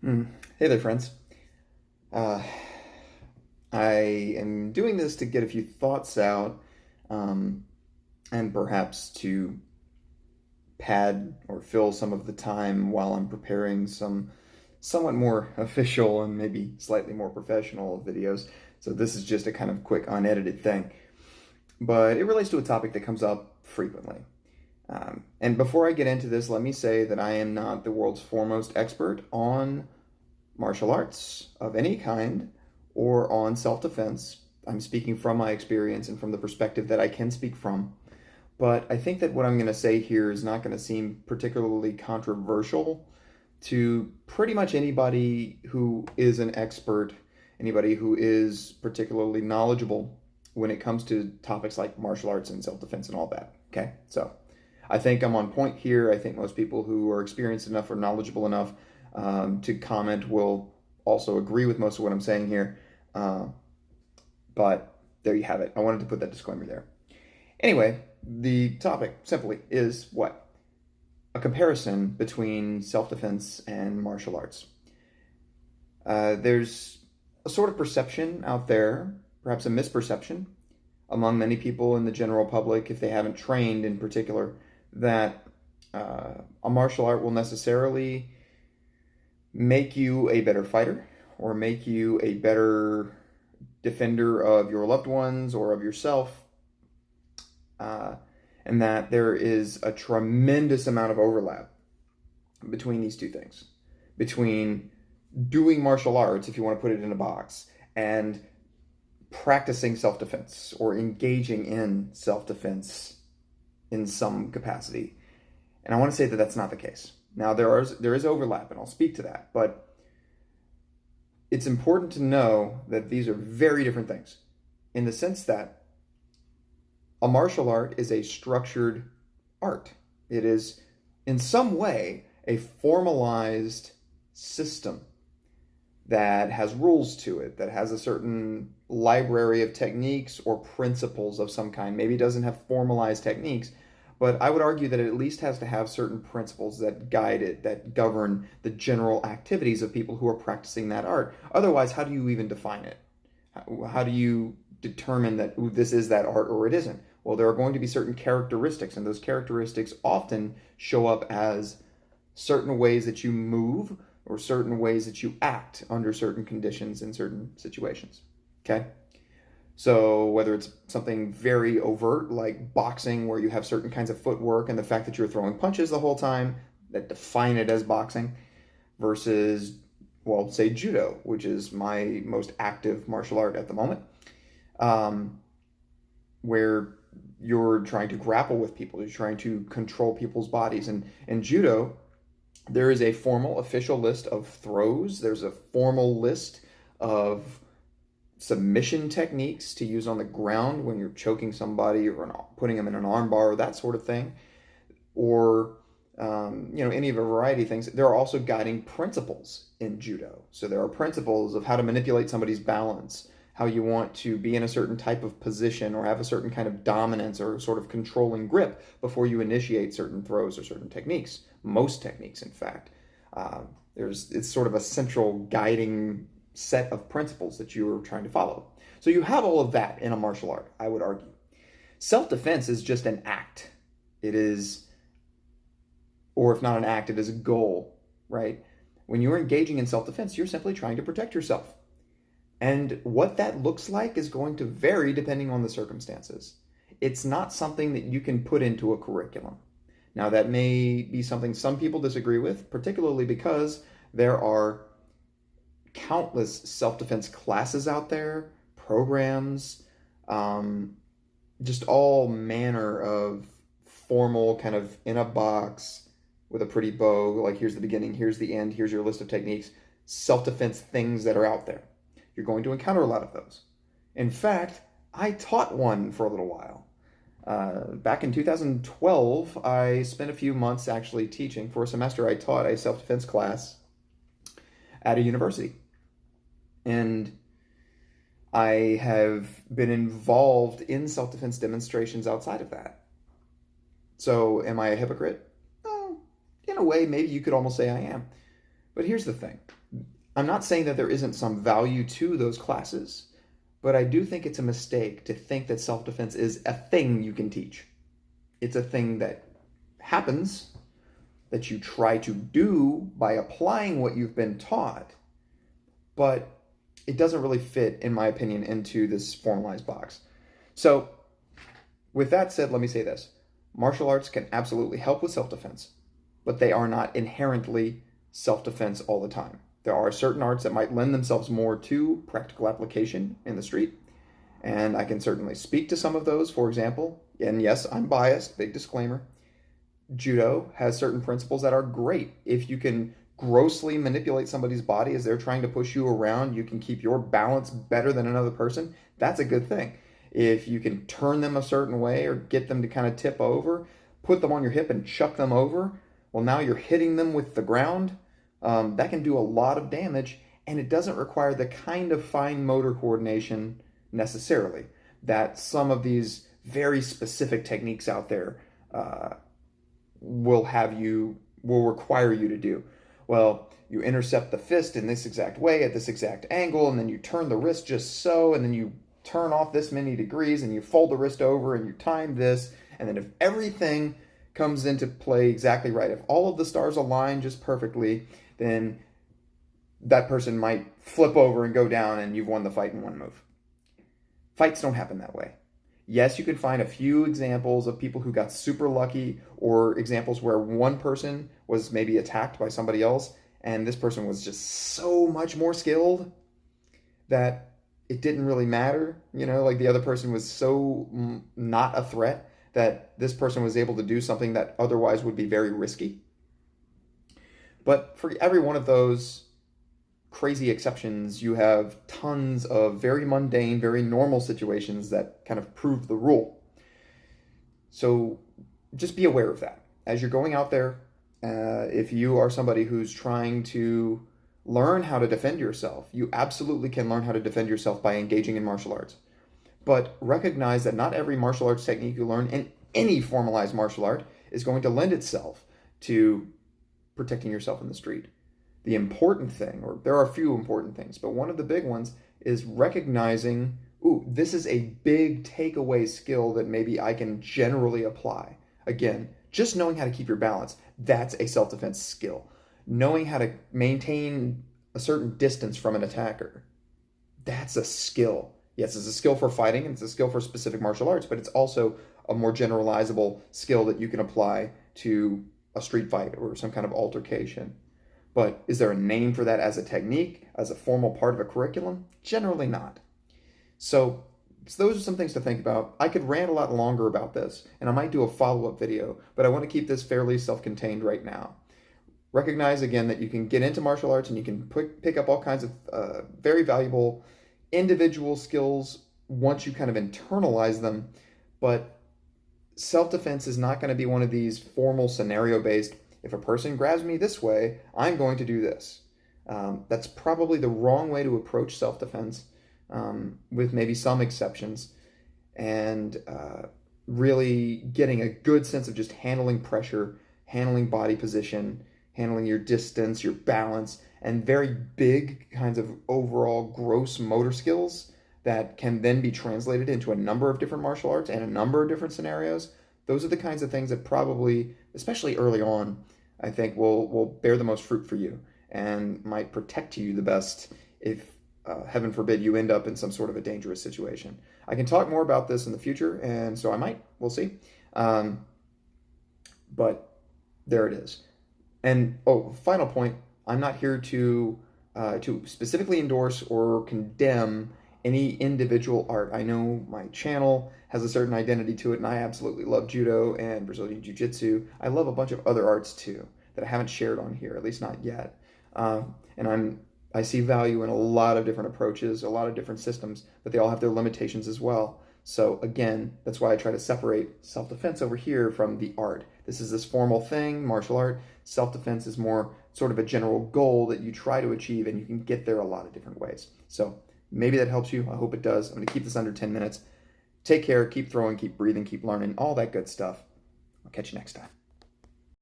Hey there, friends. Uh, I am doing this to get a few thoughts out, um, and perhaps to pad or fill some of the time while I'm preparing some somewhat more official and maybe slightly more professional videos. So this is just a kind of quick, unedited thing. But it relates to a topic that comes up frequently. And before I get into this, let me say that I am not the world's foremost expert on martial arts of any kind or on self-defense. I'm speaking from my experience and from the perspective that I can speak from. But I think that what I'm going to say here is not going to seem particularly controversial to pretty much anybody who is an expert, anybody who is particularly knowledgeable when it comes to topics like martial arts and self-defense and all that. Okay, so I think I'm on point here. I think most people who are experienced enough or knowledgeable enough to comment will also agree with most of what I'm saying here. But there you have it. I wanted to put that disclaimer there. Anyway, the topic simply is what? A comparison between self-defense and martial arts. There's a sort of perception out there, perhaps a misperception, among many people in the general public, if they haven't trained in particular, that a martial art will necessarily make you a better fighter or make you a better defender of your loved ones or of yourself, and that there is a tremendous amount of overlap between these two things, between doing martial arts, if you want to put it in a box, and practicing self-defense or engaging in self-defense in some capacity. And I want to say that that's not the case. Now, there is overlap, and I'll speak to that, but it's important to know that these are very different things in the sense that a martial art is a structured art. It is, in some way, a formalized system that has rules to it, that has a certain library of techniques or principles of some kind. Maybe it doesn't have formalized techniques, but I would argue that it at least has to have certain principles that guide it, that govern the general activities of people who are practicing that art. Otherwise, how do you even define it? How do you determine that this is that art or it isn't? Well, there are going to be certain characteristics, and those characteristics often show up as certain ways that you move or certain ways that you act under certain conditions in certain situations. Okay? So whether it's something very overt like boxing where you have certain kinds of footwork and the fact that you're throwing punches the whole time that define it as boxing versus, well, say judo, which is my most active martial art at the moment, where you're trying to grapple with people, you're trying to control people's bodies. And in judo, there is a formal official list of throws. There's a formal list of submission techniques to use on the ground when you're choking somebody or putting them in an armbar, that sort of thing, or any of a variety of things. There are also guiding principles in judo. So there are principles of how to manipulate somebody's balance, how you want to be in a certain type of position or have a certain kind of dominance or sort of controlling grip before you initiate certain throws or certain techniques. Most techniques, in fact. It's sort of a central guiding set of principles that you are trying to follow. So you have all of that in a martial art, I would argue. Self-defense is just an act. It is, or if not an act, it is a goal, right? When you're engaging in self-defense, you're simply trying to protect yourself. And what that looks like is going to vary depending on the circumstances. It's not something that you can put into a curriculum. Now, that may be something some people disagree with, particularly because there are countless self-defense classes out there, programs, just all manner of formal kind of in a box with a pretty bow, like here's the beginning, here's the end, here's your list of techniques, self-defense things that are out there. You're going to encounter a lot of those. In fact, I taught one for a little while. Back in 2012, I spent a few months actually teaching. For a semester, I taught a self-defense class at a university. And I have been involved in self-defense demonstrations outside of that. So am I a hypocrite? In a way, maybe you could almost say I am. But here's the thing. I'm not saying that there isn't some value to those classes, but I do think it's a mistake to think that self-defense is a thing you can teach. It's a thing that happens, that you try to do by applying what you've been taught, but it doesn't really fit, in my opinion, into this formalized box. So, with that said, let me say this. Martial arts can absolutely help with self-defense, but they are not inherently self-defense all the time. There are certain arts that might lend themselves more to practical application in the street, and I can certainly speak to some of those. For example, and yes, I'm biased, big disclaimer, judo has certain principles that are great. If you can grossly manipulate somebody's body as they're trying to push you around, you can keep your balance better than another person, that's a good thing. If you can turn them a certain way or get them to kind of tip over, put them on your hip and chuck them over, well, now you're hitting them with the ground. That can do a lot of damage, and it doesn't require the kind of fine motor coordination necessarily that some of these very specific techniques out there will require you to do. Well, you intercept the fist in this exact way at this exact angle, and then you turn the wrist just so, and then you turn off this many degrees, and you fold the wrist over, and you time this, and then if everything comes into play exactly right, if all of the stars align just perfectly, then that person might flip over and go down, and you've won the fight in one move. Fights don't happen that way. Yes, you can find a few examples of people who got super lucky, or examples where one person was maybe attacked by somebody else, and this person was just so much more skilled that it didn't really matter. Like the other person was so not a threat that this person was able to do something that otherwise would be very risky. But for every one of those crazy exceptions, you have tons of very mundane, very normal situations that kind of prove the rule. So just be aware of that. As you're going out there, if you are somebody who's trying to learn how to defend yourself, you absolutely can learn how to defend yourself by engaging in martial arts. But recognize that not every martial arts technique you learn in any formalized martial art is going to lend itself to protecting yourself in the street. The important thing, or there are a few important things, but one of the big ones is recognizing, this is a big takeaway skill that maybe I can generally apply. Again, just knowing how to keep your balance, that's a self-defense skill. Knowing how to maintain a certain distance from an attacker, that's a skill. Yes, it's a skill for fighting, and it's a skill for specific martial arts, but it's also a more generalizable skill that you can apply to a street fight or some kind of altercation. But is there a name for that as a technique, as a formal part of a curriculum? Generally not. So those are some things to think about. I could rant a lot longer about this, and I might do a follow-up video, but I want to keep this fairly self-contained right now. Recognize again that you can get into martial arts and you can pick up all kinds of very valuable individual skills once you kind of internalize them, but self-defense is not going to be one of these formal scenario-based, if a person grabs me this way, I'm going to do this. That's probably the wrong way to approach self-defense, with maybe some exceptions, and really getting a good sense of just handling pressure, handling body position, handling your distance, your balance, and very big kinds of overall gross motor skills that can then be translated into a number of different martial arts and a number of different scenarios. Those are the kinds of things that probably, especially early on, I think will bear the most fruit for you and might protect you the best if, heaven forbid, you end up in some sort of a dangerous situation. I can talk more about this in the future, and so I might. We'll see. But there it is. And, final point, I'm not here to specifically endorse or condemn any individual art. I know my channel has a certain identity to it, and I absolutely love judo and Brazilian Jiu-Jitsu. I love a bunch of other arts too that I haven't shared on here, at least not yet. And I see value in a lot of different approaches, a lot of different systems, but they all have their limitations as well. So again, that's why I try to separate self-defense over here from the art. This is this formal thing, martial art. Self-defense is more sort of a general goal that you try to achieve, and you can get there a lot of different ways. So maybe that helps you. I hope it does. I'm going to keep this under 10 minutes. Take care, keep throwing, keep breathing, keep learning, all that good stuff. I'll catch you next time.